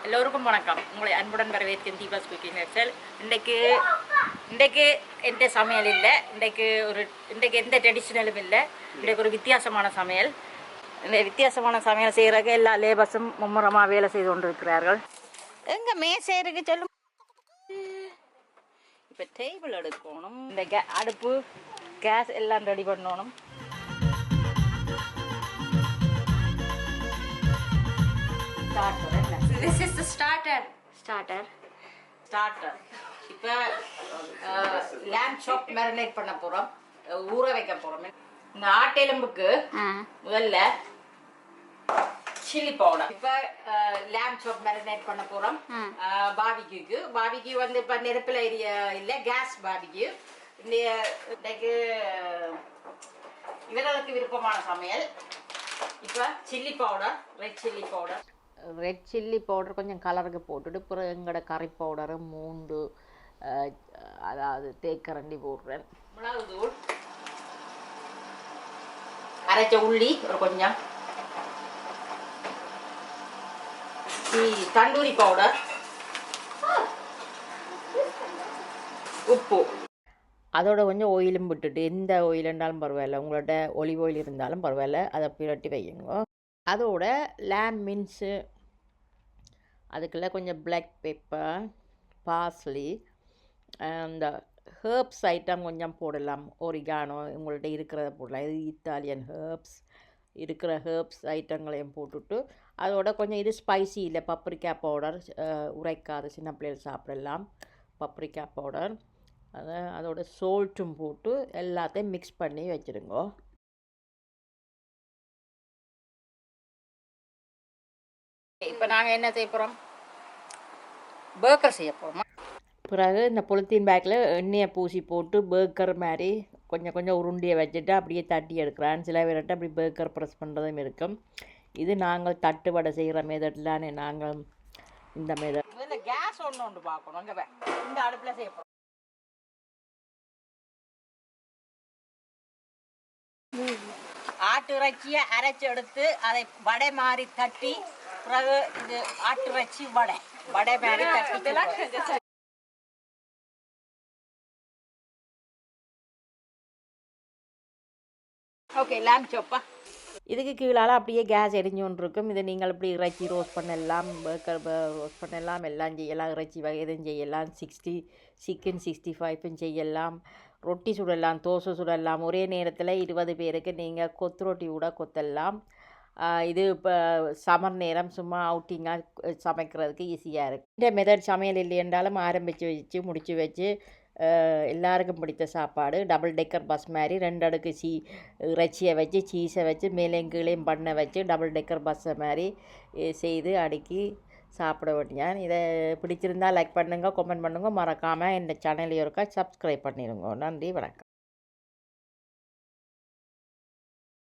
எல்லோருக்கும் வணக்கம். உங்களை அன்புடன் வரவேற்கும் தீபாஸ் குக்கிங் எக்ஸல். இன்றைக்கு எந்த சமையல் இல்லை. இன்றைக்கு எந்த ட்ரெடிஷ்னலும் இல்லை. இன்றைக்கு ஒரு வித்தியாசமான சமையல். இந்த வித்தியாசமான சமையல் செய்கிறக்கு எல்லா லேபர்ஸும் மும்முரமாக வேலை செய்து கொண்டு இருக்கிறார்கள். எங்கே மேசேருக்கு சொல்லும். இப்போ டேபிள் எடுக்கணும். இந்த அடுப்பு கேஸ் எல்லாம் ரெடி பண்ணணும். This is the starter. இப்போ lamb chop marinate பண்ண போறோம், ஊற வைக்க போறோம். இந்த ஆட்டெலும்புக்கு முதல்ல சில்லி பவுடர். இப்போ lamb chop marinate பண்ண போறோம். பாபிக்யூ வந்து இப்போ நெருப்பில் இல்ல கேஸ் பாபிக்யூ. இன்னைக்கு இவர்களுக்கு விருப்பமான சமையல். இப்போ chilli powder, red chilli powder கொஞ்சம் கலருக்கு போட்டுட்டு அப்புறம் எங்களோட கறி பவுடரு 3 அதாவது தேக்கரண்டி போடுறேன். மிளகு தூள், அரைச்ச உள்ளி ஒரு கொஞ்சம், தந்தூரி பவுடர், உப்பு, அதோட கொஞ்சம் ஆயிலும் விட்டுட்டு, எந்த ஆயில் இருந்தாலும் பரவாயில்ல, உங்களோட ஒலிவ் ஆயில் இருந்தாலும் பரவாயில்ல, அதை பிரட்டி வையுங்க. அதோட லேம் மின்ஸு, அதுக்குள்ள கொஞ்சம் பிளாக் பெப்பர், பார்ஸ்லி, இந்த ஹேர்ப்ஸ் ஐட்டம் கொஞ்சம் போடலாம். ஒரிகானோ உங்கள்கிட்ட இருக்கிறத போடலாம். இது இத்தாலியன் இருக்கிற ஹேர்ப்ஸ் ஐட்டங்களையும் போட்டுட்டு, அதோட கொஞ்சம் இது ஸ்பைசி இல்லை பப்ரிக்கா பவுடர், உரைக்காத சின்ன பிள்ளைகள் சாப்பிடலாம் பப்ரிக்கா பவுடர், அதோட சோல்ட்டும் போட்டு எல்லாத்தையும் மிக்ஸ் பண்ணி வச்சுருங்கோ. இப்போ நாங்கள் என்ன செய்ய போகிறோம், பர்கர் செய்ய போகிறோம். பிறகு இந்த பொலித்தீன் பேக்கில் எண்ணெயை பூசி போட்டு பர்கர் மாதிரி கொஞ்சம் உருண்டியை வச்சுட்டு அப்படியே தட்டி எடுக்கிறான். சில பேர்கிட்ட அப்படி பர்கர் ப்ரெஸ் பண்ணுறதும் இருக்கும். இது நாங்கள் தட்டு வடை செய்கிற மெதட்லான்னு நாங்கள் இந்த மெதட். இந்த கேஸ் ஒன்று பார்க்கணும். இங்கே இந்த அடுப்பில் செய்ய போகிறோம். ஆட்டு இறைச்சியை அரைச்சி எடுத்து அதை வடை மாதிரி தட்டி, பிறகு இது ஆட்டு இறைச்சி வடை மாதிரி தட்டி. ஓகே, லேம் சோப்பா. இதுக்கு கீழால் அப்படியே கேஸ் எரிஞ்சு கொண்டு இருக்கும். இதை நீங்கள் இப்படி இறைச்சி ரோஸ்ட் பண்ணலாம், பர்கர் ரோஸ்ட் பண்ணலாம், எல்லாம் செய்யலாம். இறைச்சி வகை எதுவும் செய்யலாம். சிக்கன் 65 செய்யலாம். ரொட்டி சுடலாம், தோசை சுடலாம். ஒரே நேரத்தில் 20 பேருக்கு நீங்கள் கொத்து ரொட்டி கூட கொத்தலாம். இது இப்போ சம்மர் நேரம் சும்மா அவுட்டிங்காக சமைக்கிறதுக்கு ஈஸியாக இருக்குது. இந்த மெத்தட் சமையல் இல்லை என்றாலும் ஆரம்பித்து முடித்து வச்சு எல்லாருக்கும் பிடித்த சாப்பாடு. டபுள் டெக்கர் பஸ் மாதிரி 2 அடுக்கு இறைச்சியை வச்சு சீஸை வச்சு மேலேயும் கீழேயும் பண்ணை வச்சு டபுள் டெக்கர் பஸ்ஸை மாதிரி செய்து அடுக்கி சாப்பிட வேண்டியான். இதை பிடிச்சிருந்தால் லைக் பண்ணுங்கள், கமெண்ட் பண்ணுங்கள், மறக்காமல் இந்த சேனலையும் இருக்கா சப்ஸ்கிரைப் பண்ணிடுங்க. நன்றி, வணக்கம்.